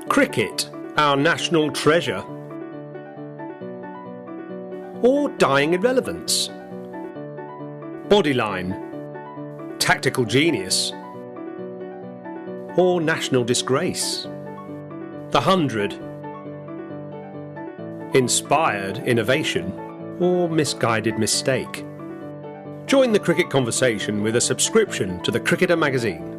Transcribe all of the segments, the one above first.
Cricket, our national treasure? Or dying irrelevance? Bodyline, tactical genius? Or national disgrace? The 100, inspired innovation? Or misguided mistake? Join the cricket conversation with a subscription to the Cricketer magazine.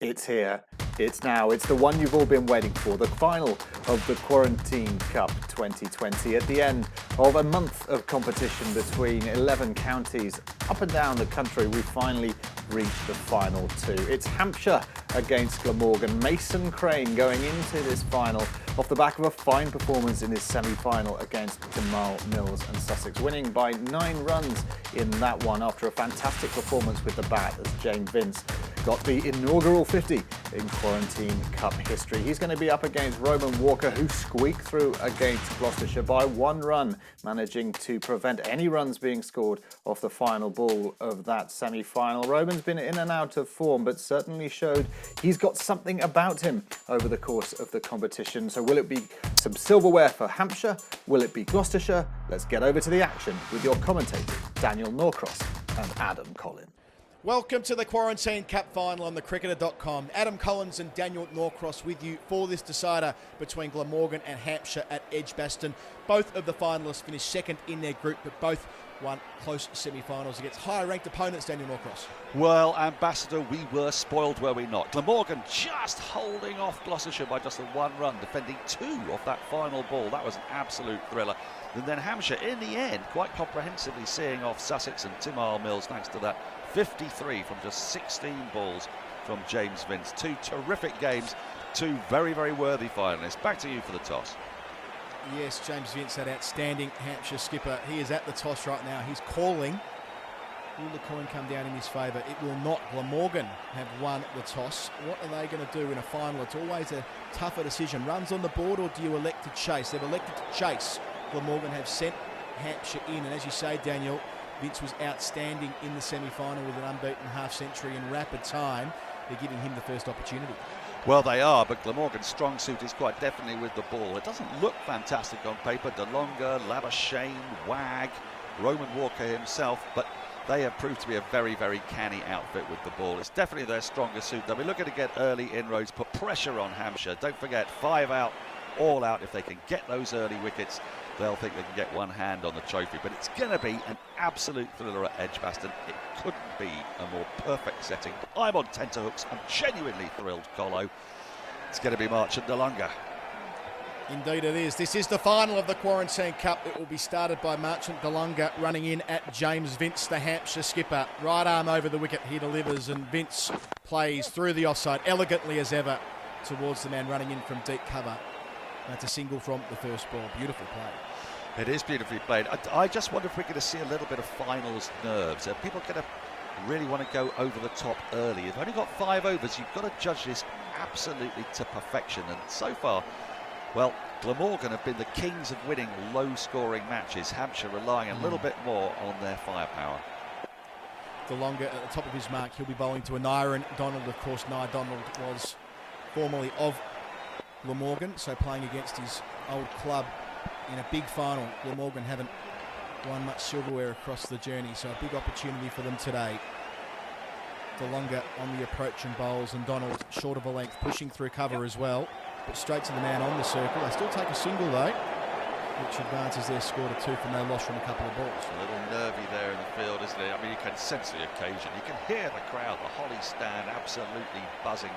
It's here, it's now, it's the one you've all been waiting for, the final of the Quarantine Cup 2020. At the end of a month of competition between 11 counties up and down the country, we finally reached the final two. It's Hampshire against Glamorgan. Mason Crane going into this final off the back of a fine performance in his semi-final against Jamal Mills and Sussex, winning by 9 runs in that one after a fantastic performance with the bat as James Vince got the inaugural 50 in Quarantine Cup history. He's going to be up against Roman Walker, who squeaked through against Gloucestershire by 1 run, managing to prevent any runs being scored off the final ball of that semi-final. Roman's been in and out of form, but certainly showed he's got something about him over the course of the competition. So will it be some silverware for Hampshire? Will it be Gloucestershire? Let's get over to the action with your commentators, Daniel Norcross and Adam Collins. Welcome to the Quarantine Cup final on thecricketer.com. Adam Collins and Daniel Norcross with you for this decider between Glamorgan and Hampshire at Edgbaston. Both of the finalists finished second in their group, but both won close semi-finals against higher-ranked opponents, Daniel Norcross. Well, Ambassador, we were spoiled, were we not? Glamorgan just holding off Gloucestershire by just a 1 run, defending 2 off that final ball. That was an absolute thriller. And then Hampshire, in the end, quite comprehensively seeing off Sussex and Jamal Mills, thanks to that 53 from just 16 balls from James Vince. 2 terrific games, 2 very, very worthy finalists. Back to you for the toss. Yes, James Vince, that outstanding Hampshire skipper. He is at the toss right now. He's calling. Will the coin come down in his favour? It will not. Glamorgan have won the toss. What are they going to do in a final? It's always a tougher decision. Runs on the board, or do you elect to chase? They've elected to chase. Glamorgan have sent Hampshire in, and as you say, Daniel, Vince was outstanding in the semi-final with an unbeaten half-century in rapid time. They're giving him the first opportunity. Well, they are, but Glamorgan's strong suit is quite definitely with the ball. It doesn't look fantastic on paper. DeLonga, Labuschagne, Wag, Roman Walker himself, but they have proved to be a very, very canny outfit with the ball. It's definitely their stronger suit. They'll be looking to get early inroads, put pressure on Hampshire. Don't forget, 5 out, all out. If they can get those early wickets, they'll think they can get one hand on the trophy. But it's going to be an absolute thriller at Edgbaston. It couldn't be a more perfect setting. I'm on tenterhooks. I'm genuinely thrilled, Colo. It's going to be March and DeLonga. Indeed it is. This is the final of the Quarantine Cup. It will be started by Marchant DeLonga running in at James Vince, the Hampshire skipper. Right arm over the wicket, he delivers, and Vince plays through the offside elegantly as ever. towards the man running in from deep cover. That's a single from the first ball. Beautiful play. It is beautifully played. I just wonder if we're going to see a little bit of finals nerves. Are people going to really want to go over the top early? You've only got 5 overs. You've got to judge this absolutely to perfection. And so far, well, Glamorgan have been the kings of winning low-scoring matches. Hampshire relying a little bit more on their firepower. The longer at the top of his mark, he'll be bowling to Aniran Donald. Of course, Nia Donald was formerly of Glamorgan, so playing against his old club in a big final. Glamorgan haven't won much silverware across the journey, so a big opportunity for them today. The longer on the approach and bowls, and Donald short of a length, pushing through cover as well, but straight to the man on the circle. They still take a single though, which advances their score to 2 for no loss from a couple of balls. A little nervy there in the field, isn't it? I mean, you can sense the occasion. You can hear the crowd, the Holly stand absolutely buzzing.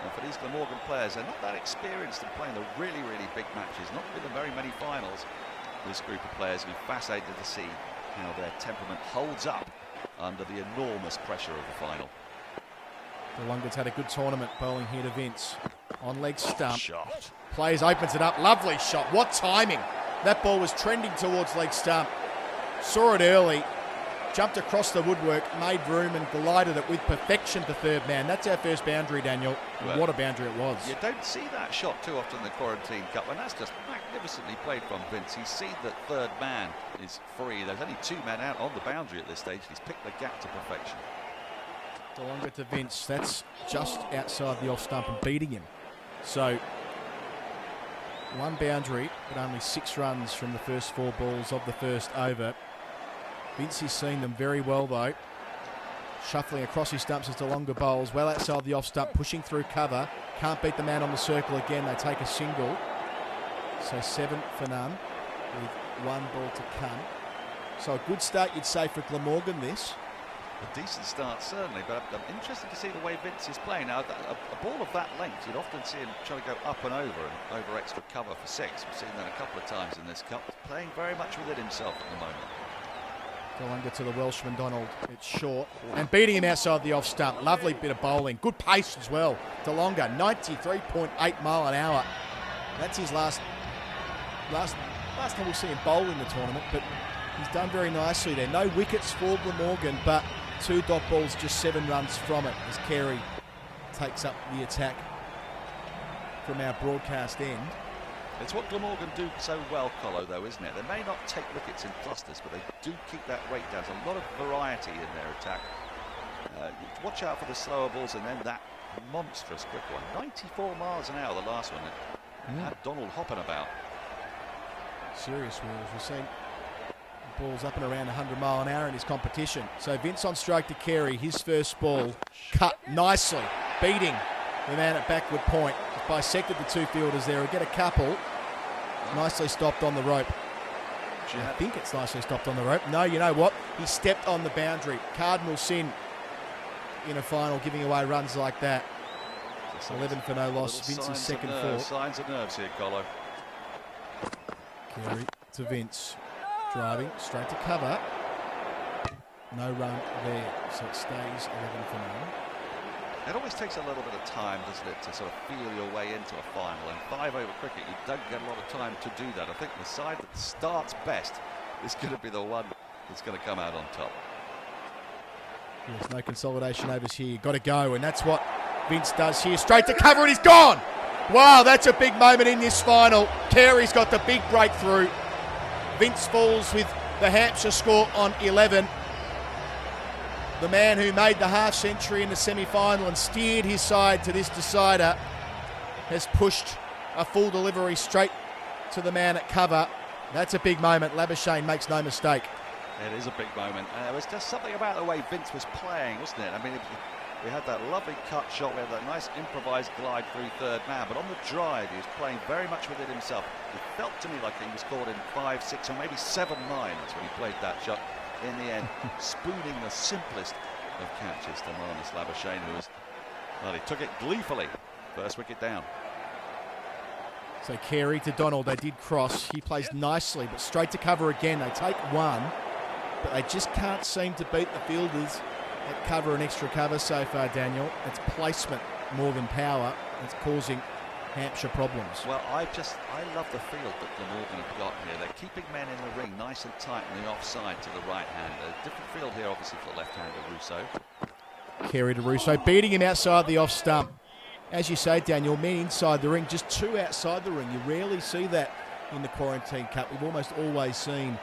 And for these Glamorgan players, they're not that experienced in playing the really, really big matches. Not been in very many finals. This group of players will be fascinated to see how their temperament holds up under the enormous pressure of the final. The Longans had a good tournament bowling here to Vince. On leg stump. Shot. Players opens it up. Lovely shot. What timing. That ball was trending towards leg stump. Saw it early. Jumped across the woodwork, made room and glided it with perfection to third man. That's our first boundary, Daniel. Well, what a boundary it was. You don't see that shot too often in the Quarantine Cup, and that's just magnificently played from Vince. He's seen that third man is free. There's only 2 men out on the boundary at this stage. He's picked the gap to perfection. The longer to Vince. That's just outside the off stump and beating him. So, 1 boundary, but only 6 runs from the first 4 balls of the first over. Vince has seen them very well though. Shuffling across his stumps as the longer bowls, well outside the off stump, pushing through cover. Can't beat the man on the circle again. They take a single. So 7 for none with 1 ball to come. So a good start, you'd say, for Glamorgan this. A decent start, certainly, but I'm interested to see the way Vince is playing. Now, a ball of that length, you'd often see him trying to go up and over extra cover for 6. We've seen that a couple of times in this cup. Playing very much within himself at the moment. Longer to the Welshman Donald. It's short. And beating him outside the off stump. Lovely bit of bowling. Good pace as well. DeLonga, 93.8 mile an hour. That's his last time we'll see him bowl in the tournament, but he's done very nicely there. No wickets for Glamorgan, but 2 dot balls, just 7 runs from it as Carey takes up the attack from our broadcast end. It's what Glamorgan do so well, Colo, though, isn't it? They may not take wickets in clusters, but they do keep that rate down. There's a lot of variety in their attack. Watch out for the slower balls and then that monstrous quick one. 94 miles an hour, the last one. Had Donald hopping about. Serious wheels. We've seen balls up and around 100 mile an hour in his competition. So Vince on stroke to Carey. His first ball cut nicely, beating the man at backward point. Bisected the 2 fielders there. He'll get a couple. Nicely stopped on the rope. I think it's nicely stopped on the rope. No, you know what? He stepped on the boundary. Cardinal sin in a final, giving away runs like that. 11 for no loss. Vince's second fall. Signs of nerves here, Colo. Carey to Vince. Driving straight to cover. No run there. So it stays 11 for none. It always takes a little bit of time, doesn't it, to sort of feel your way into a final. And 5 over cricket, you don't get a lot of time to do that. I think the side that starts best is going to be the one that's going to come out on top. There's no consolidation overs here. Got to go, and that's what Vince does here. Straight to cover, and he's gone. Wow, that's a big moment in this final. Carey's got the big breakthrough. Vince falls with the Hampshire score on 11. The man who made the half century in the semi-final and steered his side to this decider has pushed a full delivery straight to the man at cover. That's a big moment. Labuschagne makes no mistake. It is a big moment. There was just something about the way Vince was playing, wasn't it? I mean, we had that lovely cut shot. We had that nice improvised glide through third man. But on the drive, he was playing very much within himself. It felt to me like he was caught in 5, 6 or maybe 7 lines when he played that shot. In the end, spooning the simplest of catches to Marnus Labuschagne, who was, well, he took it gleefully. First wicket down. So Carey to Donald, they did cross. He plays nicely, but straight to cover again. They take 1, but they just can't seem to beat the fielders at cover and extra cover so far, Daniel. It's placement Morgan power that's causing Hampshire problems. Well, I love the field that Glamorgan have got here. They're keeping men in the ring nice and tight on the offside to the right hand. A different field here, obviously, for the left-hander Russo. Carey to Russo, beating him outside the off stump. As you say, Daniel, men inside the ring, just 2 outside the ring. You rarely see that in the Quarantine Cup. We've almost always seen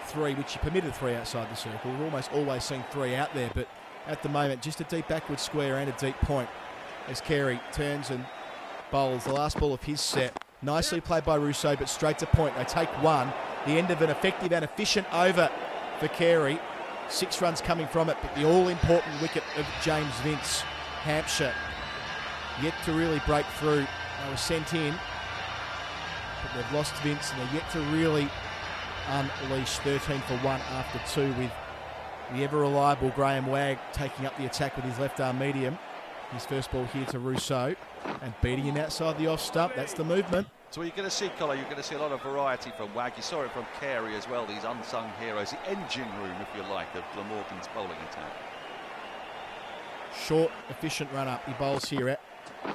3, which you permitted 3 outside the circle. We've almost always seen 3 out there, but at the moment, just a deep backward square and a deep point as Carey turns and bowls the last ball of his set. Nicely played by Russo, but straight to point. They take 1. The end of an effective and efficient over for Carey. 6 runs coming from it, but the all-important wicket of James Vince. Hampshire yet to really break through. They were sent in, but they've lost Vince, and they're yet to really unleash 13 for 1 after 2, with the ever-reliable Graham Wagg taking up the attack with his left-arm medium. His first ball here to Rousseau and beating him outside the off-stump. That's the movement. So you're going to see, Collar, you're going to see a lot of variety from Wagg. You saw it from Carey as well, these unsung heroes, the engine room, if you like, of Glamorgan's bowling attack. Short, efficient run-up. He bowls here,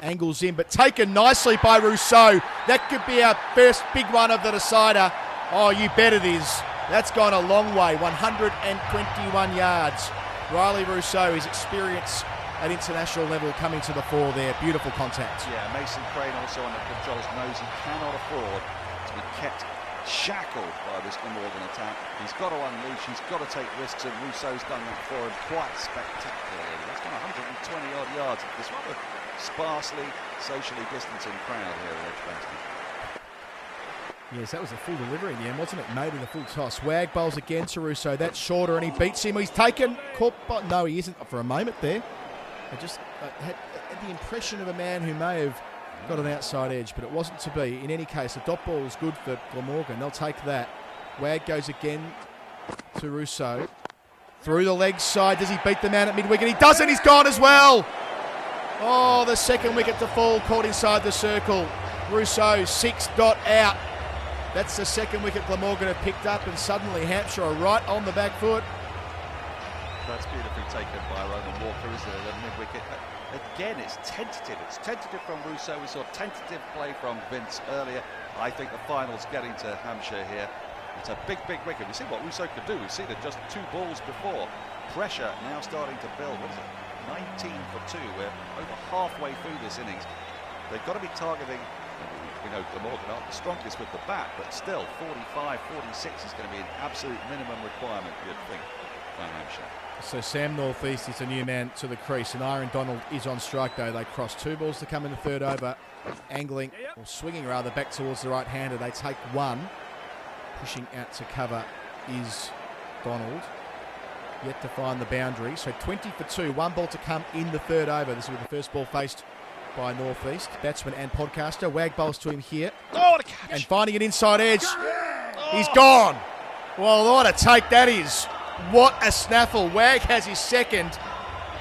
angles in, but taken nicely by Rousseau. That could be our first big one of the decider. Oh, you bet it is. That's gone a long way, 121 yards. Riley Rousseau, his experience at international level coming to the fore there. Beautiful contact. Yeah, Mason Crane also on the controls knows he cannot afford to be kept shackled by this Glamorgan attack. He's got to unleash, he's got to take risks, and Rousseau's done that for him quite spectacularly. That's gone 120 odd yards at this rather sparsely socially distancing crowd here at Edgbaston. Yes, that was a full delivery in the end, wasn't it? Made in the full toss. Wagg bowls again to Rousseau. That's shorter, and he beats him. He's taken. Caught by, no, he isn't for a moment there. I just had the impression of a man who may have got an outside edge, but it wasn't to be. In any case, the dot ball is good for Glamorgan. They'll take that. Wagg goes again to Rousseau. Through the leg side. Does he beat the man at mid-wicket? He doesn't. He's gone as well. Oh, the second wicket to fall, caught inside the circle. Rousseau, 6 dot out. That's the second wicket Glamorgan have picked up, and suddenly Hampshire are right on the back foot. That's beautifully taken by Roman Walker, isn't it? The mid-wicket. Again, it's tentative. It's tentative from Rousseau. We saw tentative play from Vince earlier. I think the final's getting to Hampshire here. It's a big, big wicket. We've seen what Rousseau could do. We've seen it just 2 balls before. Pressure now starting to build. What is it? 19 for 2. We're over halfway through this innings. They've got to be targeting. We know Glamorgan aren't the strongest with the bat, but still 45, 46 is going to be an absolute minimum requirement, you'd think, by Hampshire. So Sam North East is a new man to the crease, and Aaron Donald is on strike though. They cross 2 balls to come in the third over, angling, or swinging rather, back towards the right-hander. They take 1. Pushing out to cover is Donald. Yet to find the boundary. So 20 for 2, 1 ball to come in the third over. This will be the first ball faced by North East. Batsman and podcaster. Wagg bowls to him here. Oh, what a catch! And finding an inside edge. He's gone. Well, what a take that is. What a snaffle. Wagg has his second.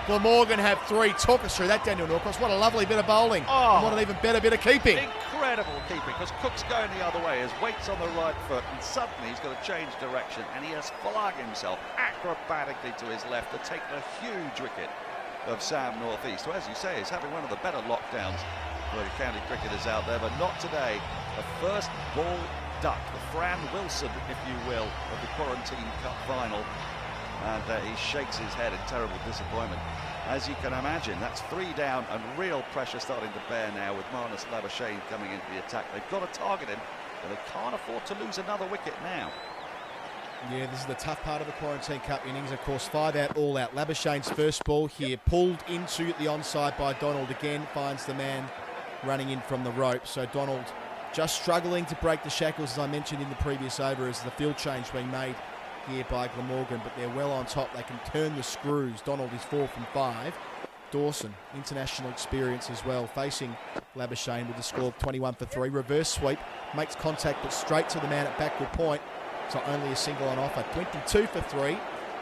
Glamorgan have 3. Talk us through that, Daniel Norcross. What a lovely bit of bowling. Oh, and what an even better bit of keeping. Incredible keeping, because Cook's going the other way. His weight's on the right foot, and suddenly he's got to change direction, and he has flung himself acrobatically to his left to take the huge wicket of Sam North East, who, as you say, is having one of the better lockdowns for the county cricketers out there, but not today. The first ball duck, the Fran Wilson, if you will, of the Quarantine Cup final. And he shakes his head in terrible disappointment. As you can imagine, that's 3 down and real pressure starting to bear now with Marnus Labuschagne coming into the attack. They've got to target him, but they can't afford to lose another wicket now. Yeah, this is the tough part of the Quarantine Cup innings, of course. 5 out, all out. Labuschagne's first ball here, pulled into the onside by Donald. Again, finds the man running in from the rope. So Donald just struggling to break the shackles, as I mentioned in the previous over, as the field change being made here by Glamorgan, but they're well on top. They can turn the screws. Donald is 4 from 5. Dawson, international experience as well, facing Labuschagne with the score of 21 for 3. Reverse sweep, makes contact, but straight to the man at backward point. So only a single on offer. 22 for 3.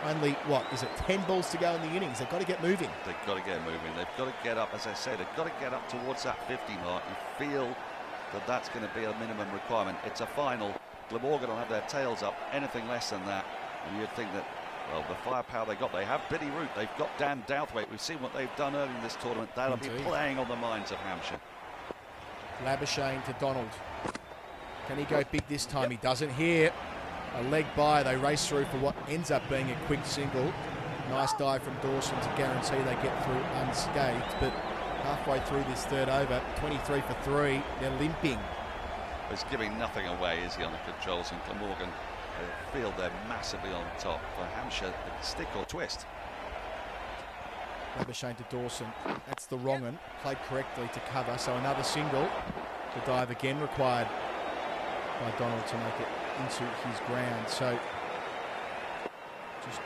Only, what, is it 10 balls to go in the innings? They've got to get moving. They've got to get moving. They've got to get up, as I say, they've got to get up towards that 50 mark. You feel that that's going to be a minimum requirement. It's a final. Glamorgan will have their tails up. Anything less than that, and you'd think that Well, the firepower they got, they have Billy Root, they've got Dan Douthwaite. We've seen what they've done early in this tournament. That'll be playing on the minds of Hampshire. Labuschagne to Donald. Can he go big this time? He doesn't here. A leg by, they race through for what ends up being a quick single. Nice dive from Dawson to guarantee they get through unscathed, but halfway through this third over, 23 for 3, they're limping. He's giving nothing away, is he, on the controls, and Glamorgan feel they're massively on top. For Hampshire, stick or twist. Labuschagne to Dawson. That's the wrong one. Played correctly to cover, so another single. The dive again required by Donald to make it into his ground. So just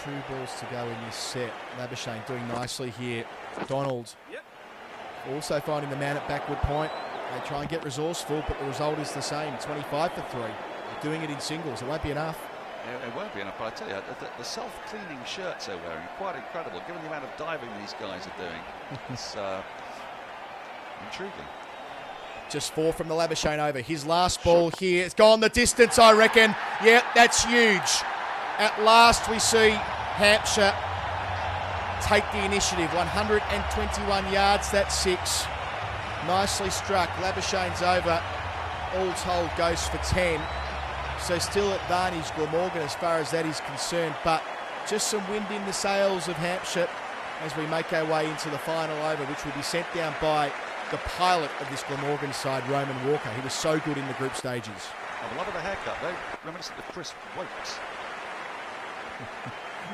2 balls to go in this set. Labuschagne doing nicely here. Donald also finding the man at backward point. They try and get resourceful, but the result is the same. 25 for 3. They're doing it in singles. It won't be enough. It won't be enough, but I tell you, the self-cleaning shirts they're wearing, quite incredible, given the amount of diving these guys are doing. It's intriguing. Just 4 from the Labuschagne over. His last ball here. It's gone the distance, I reckon. Yeah, that's huge. At last we see Hampshire take the initiative. 121 yards, that's 6. Nicely struck. Labuschagne's over. All told goes for 10. So still advantage Glamorgan as far as that is concerned. But just some wind in the sails of Hampshire as we make our way into the final over, which will be sent down by the pilot of this Glamorgan side, Roman Walker. He was so good in the group stages. I love the haircut, though. Reminiscent of Chris Wokes.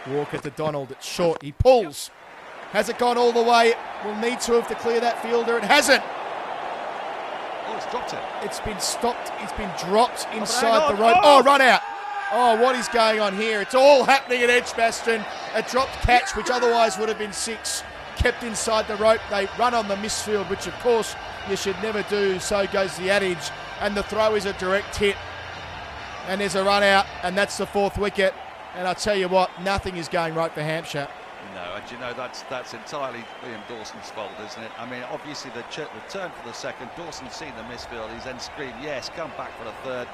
Walker to Donald. It's short. He pulls. Has it gone all the way? Will need to have to clear that fielder. It hasn't. Oh, it's dropped it. It's been stopped. It's been dropped inside the rope. Oh, run out. Oh, what is going on here? It's all happening at Edgbaston. A dropped catch, which otherwise would have been 6, kept inside the rope. They run on the misfield, which of course you should never do. So goes the adage. And the throw is a direct hit. And there's a run out, and that's the 4th wicket. And I tell you what, nothing is going right for Hampshire. No, and you know that's entirely Liam Dawson's fault, isn't it? I mean, obviously the return for the second. Dawson's seen the misfield. He's then screamed, "Yes, come back for the third."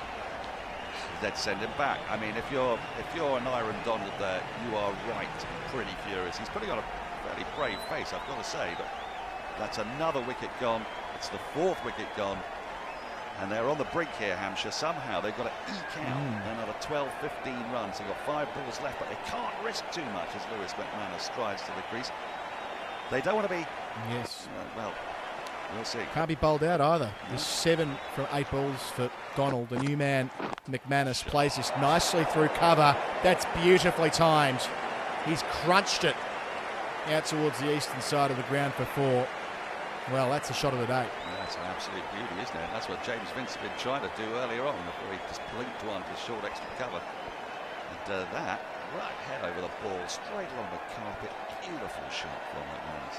They'd send him back. I mean, if you're an Iron Donald there, you are right to be pretty furious. He's putting on a fairly brave face, I've got to say, but that's another wicket gone. It's the 4th wicket gone. And they're on the brink here, Hampshire. Somehow they've got to eke out another 12, 15 runs. They've got 5 balls left, but they can't risk too much as Lewis McManus strides to the crease. They don't want to be... Yes. Well, we'll see. Can't be bowled out either. There's 7 from 8 balls for Donald. The new man, McManus, plays this nicely through cover. That's beautifully timed. He's crunched it out towards the eastern side of the ground for 4. Well, that's a shot of the day. That's an absolute beauty, isn't it? That's what James Vince had been trying to do earlier on before he just blinked one to short extra cover. And that, right head over the ball, straight along the carpet. Beautiful shot from McManus.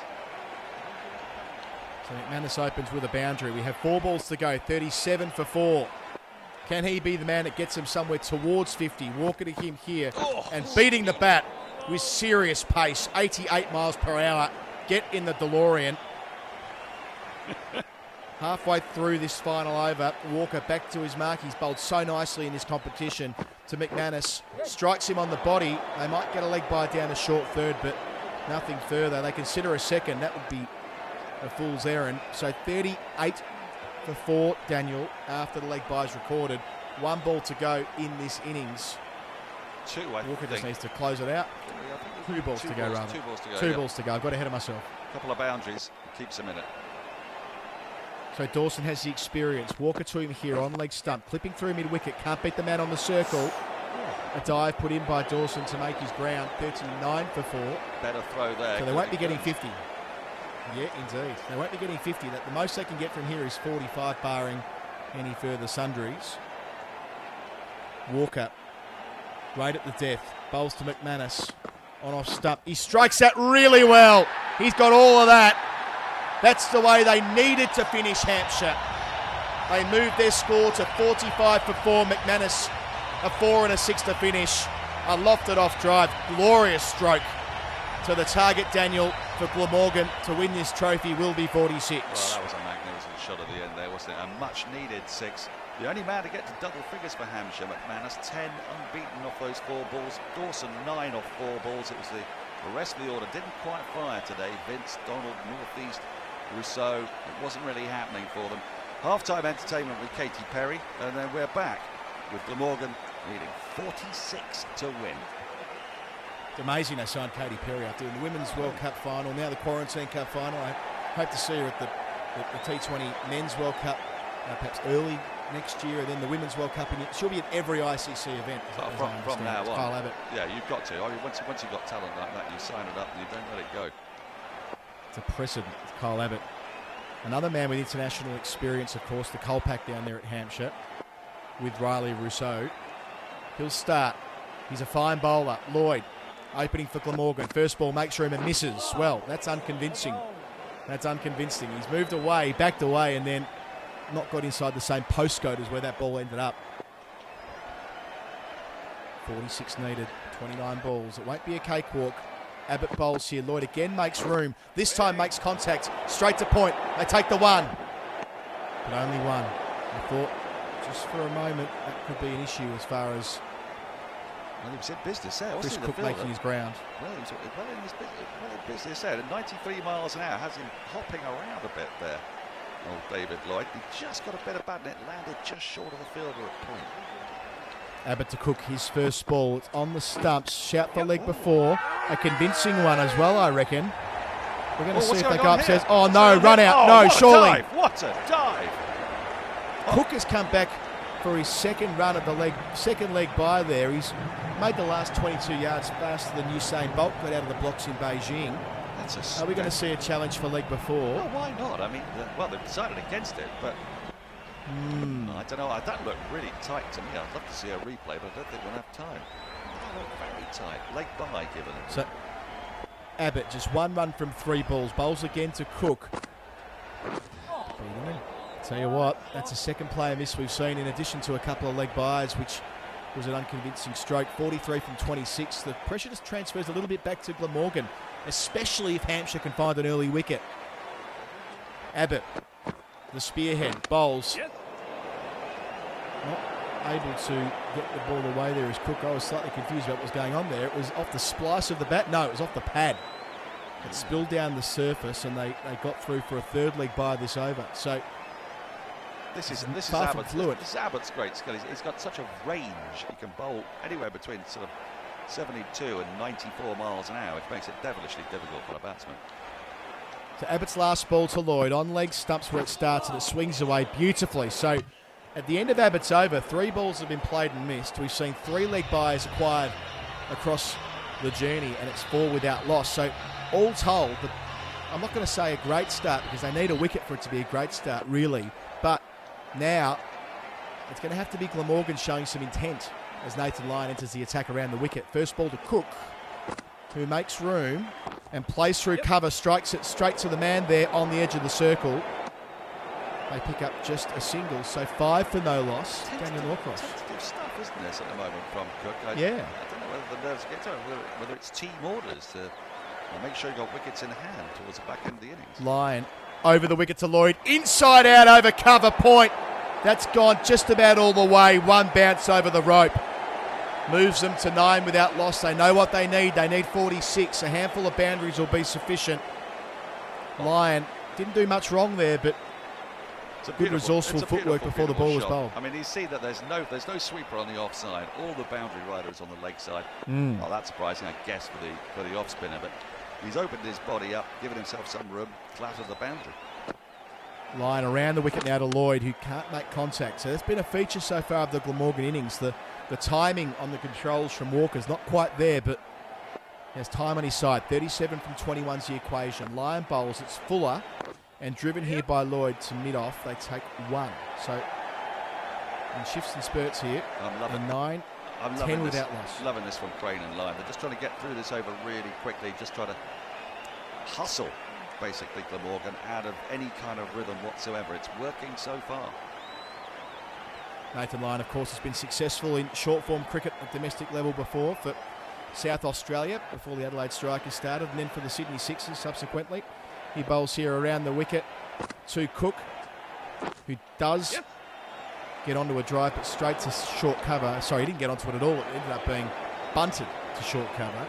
So McManus opens with a boundary. We have 4 balls to go, 37 for 4. Can he be the man that gets him somewhere towards 50? Walker to him here and beating the bat with serious pace, 88 miles per hour. Get in the DeLorean. Halfway through this final over, Walker back to his mark. He's bowled so nicely in this competition to McManus. Strikes him on the body. They might get a leg by down the short third, but nothing further. They consider a second. That would be a fool's errand. So 38 for 4, Daniel, after the leg by is recorded. 1 ball to go in this innings. 2, Walker just needs to close it out. 2 balls to go, rather. 2 balls to go. 2 balls to go. I've got ahead of myself. A couple of boundaries. Keeps him in it. So Dawson has the experience. Walker to him here on leg stump. Clipping through mid-wicket. Can't beat the man on the circle. A dive put in by Dawson to make his ground. 39 for 4. Better throw there. So they won't be getting 50. Yeah, indeed. They won't be getting 50. The most they can get from here is 45, barring any further sundries. Walker, right at the death. Bowls to McManus. On off stump. He strikes that really well. He's got all of that. That's the way they needed to finish Hampshire. They moved their score to 45 for 4. McManus, a 4 and a 6 to finish. A lofted off drive. Glorious stroke to the target, Daniel, for Glamorgan to win this trophy will be 46. Well, that was a magnificent shot at the end there, wasn't it? A much needed 6. The only man to get to double figures for Hampshire, McManus, 10 unbeaten off those 4 balls. Dawson, 9 off 4 balls. It was the rest of the order didn't quite fire today. Vince, Donald, Northeast, Rousseau. It wasn't really happening for them. Half-time entertainment with Katy Perry, and then we're back with Glamorgan leading 46 to win. It's amazing they signed Katy Perry after the Women's World Cup final, now the Quarantine Cup final. I hope to see her at the T20 Men's World Cup, perhaps early next year, and then the Women's World Cup. She'll be at every ICC event. From now on. Kyle Abbott. Yeah, you've got to. I mean, once you've got talent like that, you sign it up and you don't let it go. It's a precedent with Kyle Abbott. Another man with international experience, of course, the coal pack down there at Hampshire with Riley Rousseau. He'll start. He's a fine bowler. Lloyd opening for Glamorgan. First ball makes room and misses. Well, that's unconvincing. That's unconvincing. He's moved away, backed away, and then not got inside the same postcode as where that ball ended up. 46 needed, 29 balls. It won't be a cakewalk. Abbott bowls here. Lloyd again makes room. This time makes contact. Straight to point. They take the one. But only one. I thought just for a moment that could be an issue as far as Well, he was in business there. Chris Cook making his ground. Well, he was well in business there. At 93 miles an hour, has him hopping around a bit there. Old David Lloyd. He just got a bit of bat and it landed just short of the fielder at point. Abbott to Cook, his first ball. It's on the stumps. Shout for leg before. A convincing one as well, I reckon. We're going to see if they go upstairs. Oh, no, run out. No, surely. What a dive. Cook has come back for his second run at the leg, second leg by there. He's made the last 22 yards faster than Usain Bolt got out of the blocks in Beijing. Are we going to see a challenge for leg before? Well, why not? I mean, well, they've decided against it, but I don't know. That looked really tight to me. I'd love to see a replay, but I don't think we'll have time. That looked very tight. Leg by given. So Abbott just one run from 3 balls. Bowls again to Cook. Tell you what, that's a second player miss we've seen in addition to a couple of leg byes, which was an unconvincing stroke. 43 from 26. The pressure just transfers a little bit back to Glamorgan, especially if Hampshire can find an early wicket. Abbott, the spearhead, bowls. Not able to get the ball away there as Cook. I was slightly confused about what was going on there. It was off the splice of the bat. No, it was off the pad. It spilled down the surface and they got through for a third leg by this over. So This is far from Abbott's, fluid. This is Abbott's great skill. He's got such a range. He can bowl anywhere between sort of 72 and 94 miles an hour, which makes it devilishly difficult for a batsman. So Abbott's last ball to Lloyd on leg stumps where it starts and it swings away beautifully. So at the end of Abbott's over, 3 balls have been played and missed. We've seen 3 leg byes acquired across the journey and it's 4 without loss. So all told, but I'm not going to say a great start because they need a wicket for it to be a great start really. But now it's going to have to be Glamorgan showing some intent as Nathan Lyon enters the attack around the wicket. First ball to Cook, who makes room and plays through cover, strikes it straight to the man there on the edge of the circle. They pick up just a single, so 5 for no loss. Daniel Norcross. Tentative stuff, isn't this, at the moment from Cook? I don't know whether the nerves get to him, whether it's team orders to make sure you got wickets in hand towards the back end of the innings. Lyon over the wicket to Lloyd, inside out over cover point. That's gone just about all the way. One bounce over the rope. Moves them to 9 without loss. They know what they need. They need 46. A handful of boundaries will be sufficient. Lyon didn't do much wrong there, but good resourceful footwork before the ball was bowled. I mean, you see that there's no sweeper on the offside. All the boundary riders on the leg side. Well, that's surprising, I guess, for the off spinner, but he's opened his body up, given himself some room, flattered the boundary. Lyon around the wicket now to Lloyd, who can't make contact. So that's been a feature so far of the Glamorgan innings. The timing on the controls from Walker's not quite there, but he has time on his side. 37 from 21's the equation. Lyon bowls, it's Fuller, and driven here by Lloyd to mid-off. They take 1. So in shifts and spurts here, I'm loving 9, 10 without loss. Loving this from Crane and Lyon. They're just trying to get through this over really quickly, just trying to hustle basically Glamorgan out of any kind of rhythm whatsoever. It's working so far. Nathan Lyon, of course, has been successful in short-form cricket at domestic level before for South Australia before the Adelaide Strikers started, and then for the Sydney Sixers subsequently. He bowls here around the wicket to Cook, who does get onto a drive, but straight to short cover. Sorry, he didn't get onto it at all. It ended up being bunted to short cover.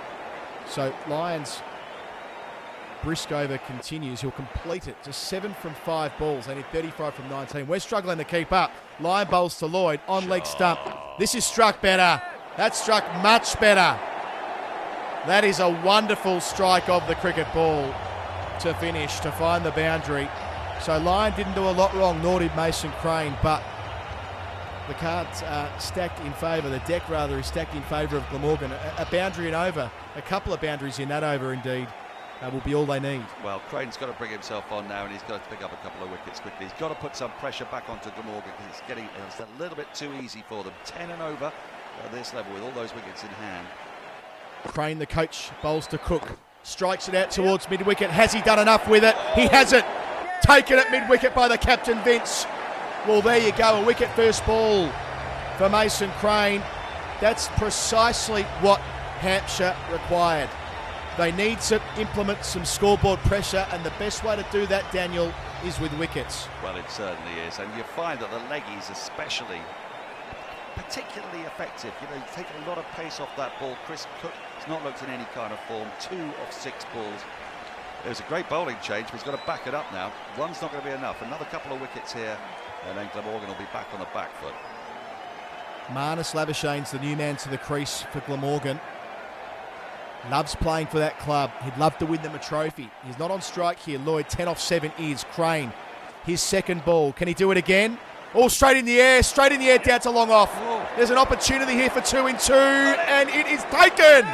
So Lions brisk over continues. He'll complete it. Just 7 from 5 balls. They need 35 from 19. We're struggling to keep up. Lion bowls to Lloyd on leg stump. This is struck better. That's struck much better. That is a wonderful strike of the cricket ball to finish, to find the boundary. So Lion didn't do a lot wrong, nor did Mason Crane, but the cards are stacked in favour. The deck, rather, is stacked in favour of Glamorgan. A boundary and over, a couple of boundaries in that over, indeed, will be all they need. Well, Crane's got to bring himself on now, and he's got to pick up a couple of wickets quickly. He's got to put some pressure back onto Glamorgan because it's a little bit too easy for them. 10 and over at this level with all those wickets in hand. Crane, the coach, bowls to Cook. Strikes it out towards mid-wicket. Has he done enough with it? He hasn't. Taken at mid-wicket by the captain, Vince. Well, there you go. A wicket first ball for Mason Crane. That's precisely what Hampshire required. They need to implement some scoreboard pressure, and the best way to do that, Daniel, is with wickets. Well, it certainly is. And you find that the leggies especially particularly effective. You know, you take a lot of pace off that ball. Chris Cook has not looked in any kind of form. 2 of 6 balls. It was a great bowling change, but he's got to back it up now. One's not going to be enough. Another couple of wickets here, and then Glamorgan will be back on the back foot. Marnus Labuschagne's the new man to the crease for Glamorgan. Loves playing for that club. He'd love to win them a trophy. He's not on strike here. Lloyd, 10 off 7 is Crane. His second ball. Can he do it again? Oh, straight in the air, down to long off. There's an opportunity here for 2 in 2, and it is taken.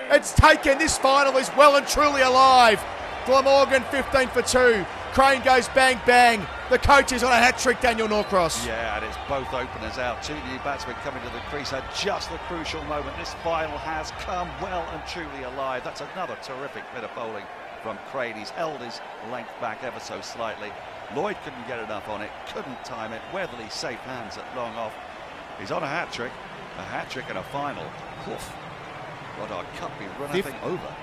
It's taken. This final is well and truly alive. Glamorgan 15 for 2. Crane goes bang, bang. The coach is on a hat-trick, Daniel Norcross. Yeah, and it's both openers out. 2 new batsmen coming to the crease at just the crucial moment. This final has come well and truly alive. That's another terrific bit of bowling from Crane. He's held his length back ever so slightly. Lloyd couldn't get enough on it, couldn't time it. Weatherly safe hands at long off. He's on a hat-trick and a final. Oof. What our cup we run that thing over.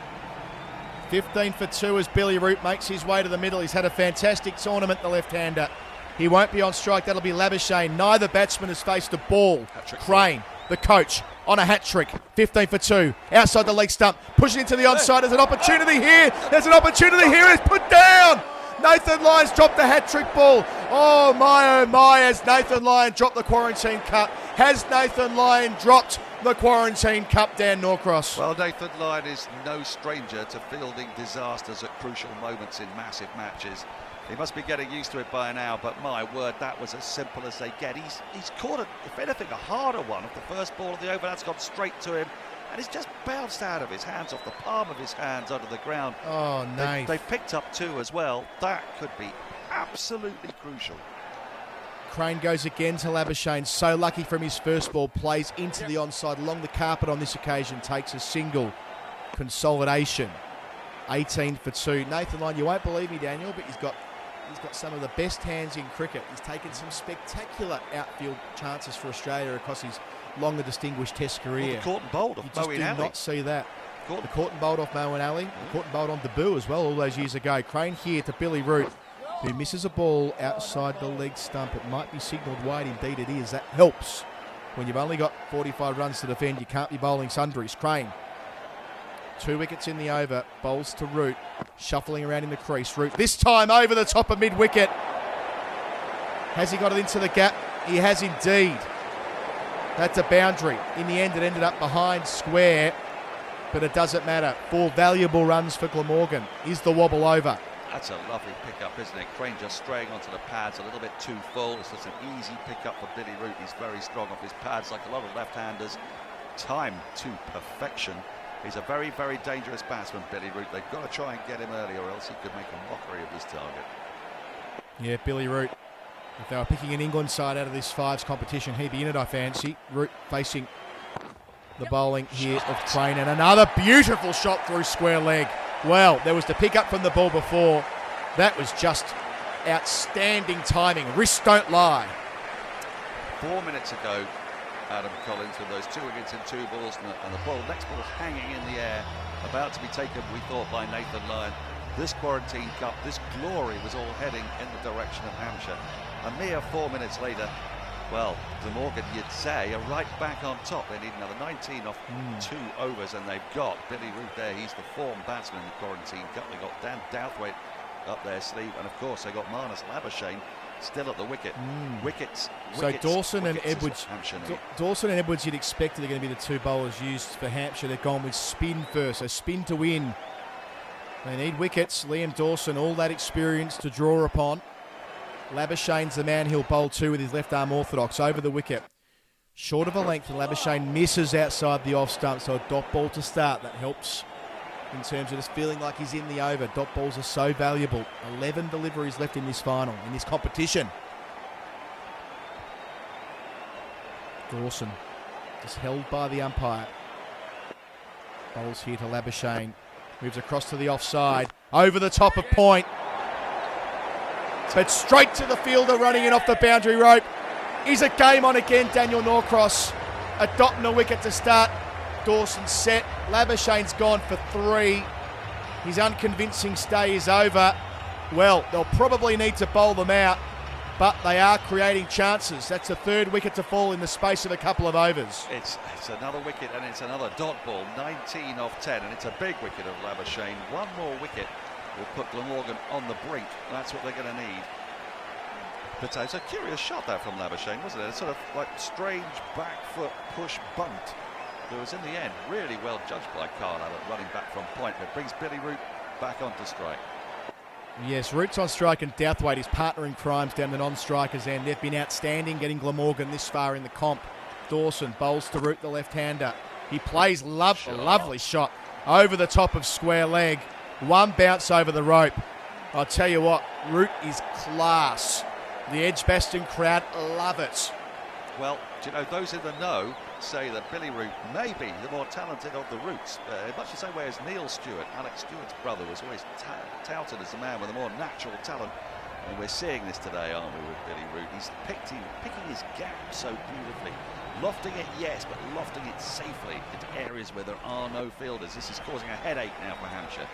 15 for 2 as Billy Root makes his way to the middle. He's had a fantastic tournament, the left-hander. He won't be on strike. That'll be Labuschagne. Neither batsman has faced a ball. Crane, the coach, on a hat-trick. 15 for 2. Outside the leg stump. Pushing into the onside. There's an opportunity here. It's put down. Nathan Lyon's dropped the hat-trick ball. Oh my, has Nathan Lyon dropped the Quarantine Cup? Has Nathan Lyon dropped the Quarantine Cup, Dan Norcross? Well, Nathan Lyon is no stranger to fielding disasters at crucial moments in massive matches. He must be getting used to it by now, but my word, that was as simple as they get. He's caught, if anything, a harder one of the first ball of the over. That's gone straight to him, and it's just bounced out of his hands, off the palm of his hands, onto the ground. Oh, nice. They've picked up 2 as well. That could be absolutely crucial. Crane goes again to Labuschagne. So lucky from his first ball. Plays into the onside along the carpet on this occasion. Takes a single. Consolidation. 18 for 2. Nathan Lyon, you won't believe me, Daniel, but he's got some of the best hands in cricket. He's taken some spectacular outfield chances for Australia across his longer distinguished Test career. Well, the caught and bowled off You just Moeen do Ali. not see that. The caught and bowled off Moeen Ali. The caught and bowled on debut as well all those years ago. Crane here to Billy Root, who misses a ball outside the leg stump. It might be signalled wide, indeed it is. That helps. When you've only got 45 runs to defend, you can't be bowling sundries. Crane, 2 wickets in the over, bowls to Root, shuffling around in the crease. Root, this time over the top of mid-wicket. Has he got it into the gap? He has indeed. That's a boundary. In the end, it ended up behind square, but it doesn't matter. 4 valuable runs for Glamorgan. Is the wobble over? That's a lovely pick-up, isn't it? Crane just straying onto the pads a little bit too full. It's just an easy pick-up for Billy Root. He's very strong off his pads, like a lot of left-handers. Timed to perfection. He's a very, very dangerous batsman, Billy Root. They've got to try and get him early, or else he could make a mockery of his target. Yeah, Billy Root. If they were picking an England side out of this 5s competition, he'd be in it, I fancy. Root facing the bowling here of Crane, and another beautiful shot through square leg. Well, there was the pick up from the ball before. That was just outstanding timing. Wrists don't lie. 4 minutes ago, Adam Collins with those 2 wickets and 2 balls, and the ball, next ball hanging in the air, about to be taken, we thought, by Nathan Lyon. This Quarantine Cup, this glory was all heading in the direction of Hampshire. A mere 4 minutes later, Well, Glamorgan, you'd say, are right back on top. They need another 19 off 2 overs, and they've got Billy Root there. He's the form batsman in the Quarantine Cup. They got Dan Douthwaite up their sleeve, and of course they got Marnus Labuschagne still at the wicket. Wickets. So Dawson and wickets Edwards. Hampshire need. Dawson and Edwards, you'd expect they're going to be the 2 bowlers used for Hampshire. They've gone with spin first, so spin to win. They need wickets. Liam Dawson, all that experience to draw upon. Labuschagne's the man he'll bowl to with his left arm orthodox over the wicket. Short of a length, and Labuschagne misses outside the off stump, so a dot ball to start. That helps in terms of just feeling like he's in the over. Dot balls are so valuable. 11 deliveries left in this final, in this competition. Dawson just held by the umpire. Bowls here to Labuschagne. Moves across to the offside. Over the top of point. But straight to the fielder running in off the boundary rope. Is a game on again, Daniel Norcross. A dot and a wicket to start. Dawson set. Labuschagne's gone for 3. His unconvincing stay is over. Well, they'll probably need to bowl them out, but they are creating chances. That's the 3rd wicket to fall in the space of a couple of overs. It's another wicket, and it's another dot ball. 19 off 10, and it's a big wicket of Labuschagne. One more wicket will put Glamorgan on the brink. That's what they're going to need. But it's a curious shot that from Labuschagne, wasn't it? A sort of like strange back foot push bunt. It was in the end really well judged by Carl Abbott, running back from point. That brings Billy Root back onto strike. Yes, Root's on strike, and Douthwaite is partnering crimes down the non-strikers end. They've been outstanding getting Glamorgan this far in the comp. Dawson bowls to Root, the left-hander. He plays lovely shot over the top of square leg. One bounce over the rope. I'll tell you what, Root is class. The Edgbaston crowd love it. Well, do you know, those in the know say that Billy Root may be the more talented of the Roots, much the same way as Neil Stewart, Alex Stewart's brother, was always touted as the man with a more natural talent. And we're seeing this today, aren't we, with Billy Root? He's picking his gap so beautifully. Lofting it, yes, but lofting it safely into areas where there are no fielders. This is causing a headache now for Hampshire.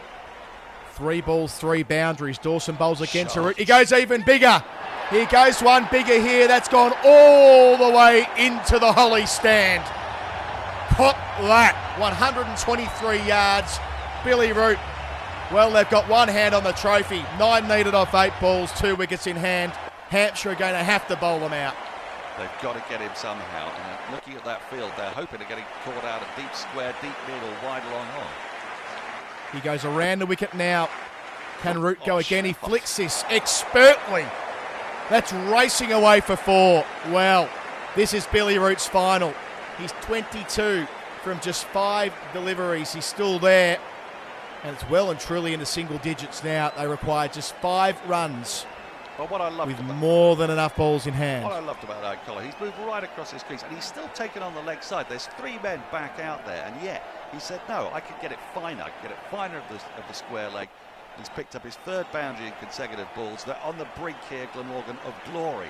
3 balls, 3 boundaries. Dawson bowls against Root. He goes even bigger. He goes one bigger here. That's gone all the way into the Holly stand. Pop that. 123 yards. Billy Root. Well, they've got one hand on the trophy. 9 needed off 8 balls, 2 wickets in hand. Hampshire are going to have to bowl them out. They've got to get him somehow. And looking at that field, they're hoping to get him caught out of deep square, deep mid or wide long on. He goes around the wicket now. Can Root go again? He flicks this expertly. That's racing away for 4. Well, this is Billy Root's final. He's 22 from just 5 deliveries. He's still there. And it's well and truly into single digits now. They require just 5 runs. But what I loved with more than enough balls in hand. What I loved about that, Collar, he's moved right across his crease and he's still taken on the leg side. There's 3 men back out there, and yet he said, no, I can get it finer. I can get it finer of the square leg. He's picked up his 3rd boundary in consecutive balls. They're on the brink here, Glamorgan, of glory.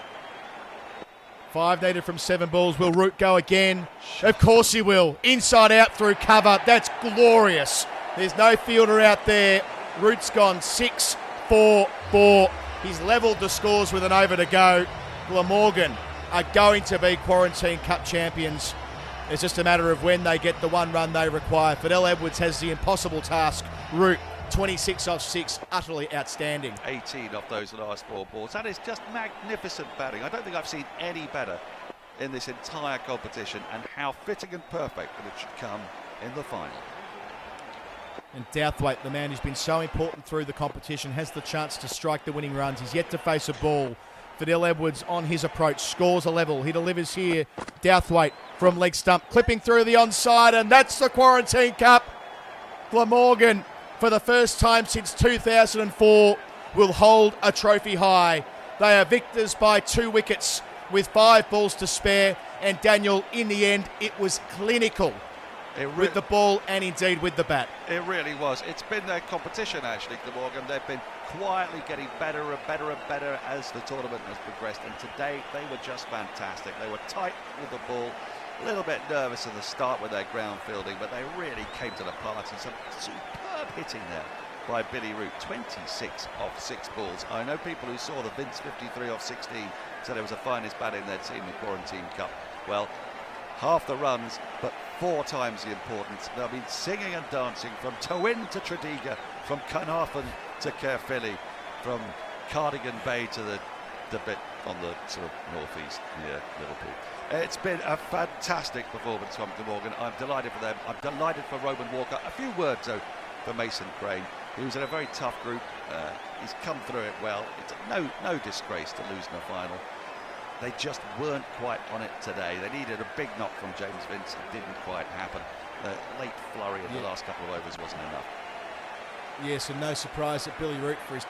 5 needed from 7 balls. Will Root go again? Of course he will. Inside out through cover. That's glorious. There's no fielder out there. Root's gone 6, 4, 4. He's levelled the scores with an over to go. Glamorgan are going to be Quarantine Cup champions. It's just a matter of when they get the 1 run they require. Fidel Edwards has the impossible task. Root, 26 off 6, utterly outstanding. 18 off those last 4 balls. That is just magnificent batting. I don't think I've seen any better in this entire competition, and how fitting and perfect that it should come in the final. And Douthwaite, the man who's been so important through the competition, has the chance to strike the winning runs. He's yet to face a ball. Fidel Edwards on his approach, scores a level. He delivers here. Douthwaite from leg stump, clipping through the onside, and that's the Quarantine Cup. Glamorgan, for the first time since 2004, will hold a trophy high. They are victors by 2 wickets with 5 balls to spare. And Daniel, in the end, it was clinical. With the ball and indeed with the bat. It really was. It's been their competition, actually, Glamorgan. They've been quietly getting better and better and better as the tournament has progressed. And today, they were just fantastic. They were tight with the ball, a little bit nervous at the start with their ground fielding, but they really came to the party. Some superb hitting there by Billy Root. 26 off 6 balls. I know people who saw the Vince 53 off 16 said it was the finest batting they'd seen in the Quarantine Cup. Well, half the runs, but 4 times the importance. They'll be singing and dancing from Tywyn to Tredegar, from Carnarvon to Caerphilly, from Cardigan Bay to the bit on the sort of northeast near Liverpool. It's been a fantastic performance from Glamorgan. I'm delighted for them. I'm delighted for Roman Walker. A few words though for Mason Crane. He was in a very tough group. He's come through it well. It's no disgrace to lose in the final. They just weren't quite on it today. They needed a big knock from James Vince. It didn't quite happen. The late flurry in the last couple of overs wasn't enough. Yes, and no surprise that Billy Root, for his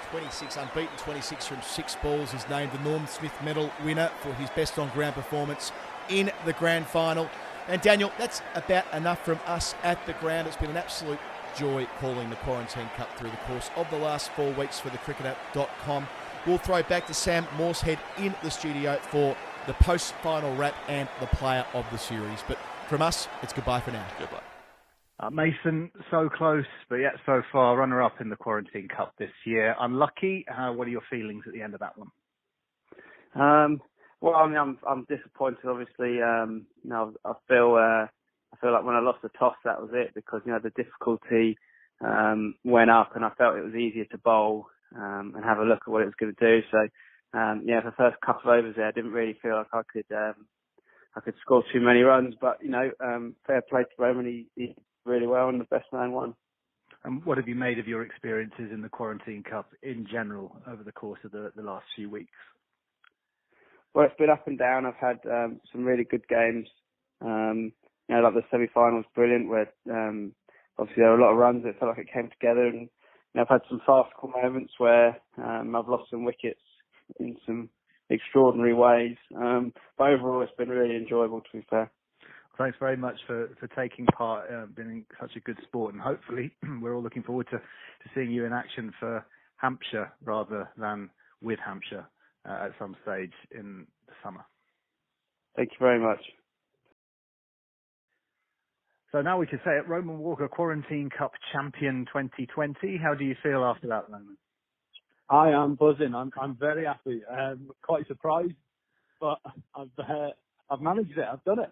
unbeaten 26 from 6 balls, is named the Norm Smith Medal winner for his best on-ground performance in the grand final. And Daniel, that's about enough from us at the ground. It's been an absolute joy calling the Quarantine Cup through the course of the last 4 weeks for thecricketer.com. We'll throw back to Sam Morsehead in the studio for the post-final wrap and the player of the series. But from us, it's goodbye for now. Goodbye. Mason, so close, but yet so far, runner-up in the Quarantine Cup this year. Unlucky. What are your feelings at the end of that one? Well, I mean, I'm disappointed. Obviously, I feel like when I lost the toss, that was it, because the difficulty went up, and I felt it was easier to bowl and have a look at what it was going to do. So, for the first couple of overs there, I didn't really feel like I could score too many runs. But fair play to Roman. He really well, and the best man won. And what have you made of your experiences in the Quarantine Cup in general over the course of the last few weeks? Well, it's been up and down. I've had some really good games. Like the semi-finals, brilliant, where obviously there were a lot of runs. It felt like it came together, and I've had some farcical moments where I've lost some wickets in some extraordinary ways. But overall, it's been really enjoyable, to be fair. Thanks very much for taking part, being such a good sport, and hopefully we're all looking forward to seeing you in action for Hampshire rather than with Hampshire at some stage in the summer. Thank you very much. So now we can say it, Roman Walker Quarantine Cup Champion 2020. How do you feel after that moment? I am buzzing. I'm very happy. Quite surprised, but I've managed it. I've done it.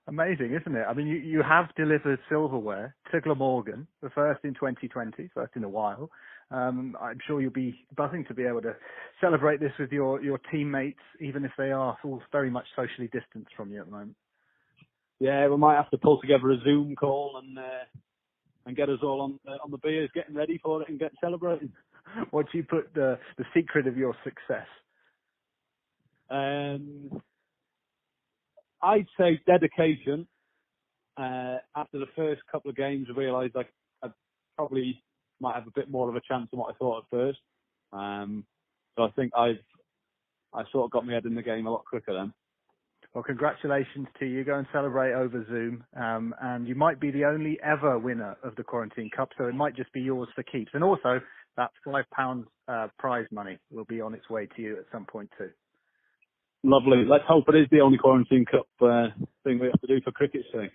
Amazing, isn't it? I mean, you have delivered silverware to Glamorgan, the first in 2020, first in a while. I'm sure you'll be buzzing to be able to celebrate this with your teammates, even if they are all very much socially distanced from you at the moment. Yeah, we might have to pull together a Zoom call and get us all on the beers, getting ready for it and get celebrating. What do you put the secret of your success? I'd say dedication. After the first couple of games, I realised I probably might have a bit more of a chance than what I thought at first. So I think I sort of got my head in the game a lot quicker then. Well, congratulations to you. Go and celebrate over Zoom. And you might be the only ever winner of the Quarantine Cup, so it might just be yours for keeps. And also, that £5 prize money will be on its way to you at some point too. Lovely. Let's hope it is the only Quarantine Cup thing we have to do for cricket's sake.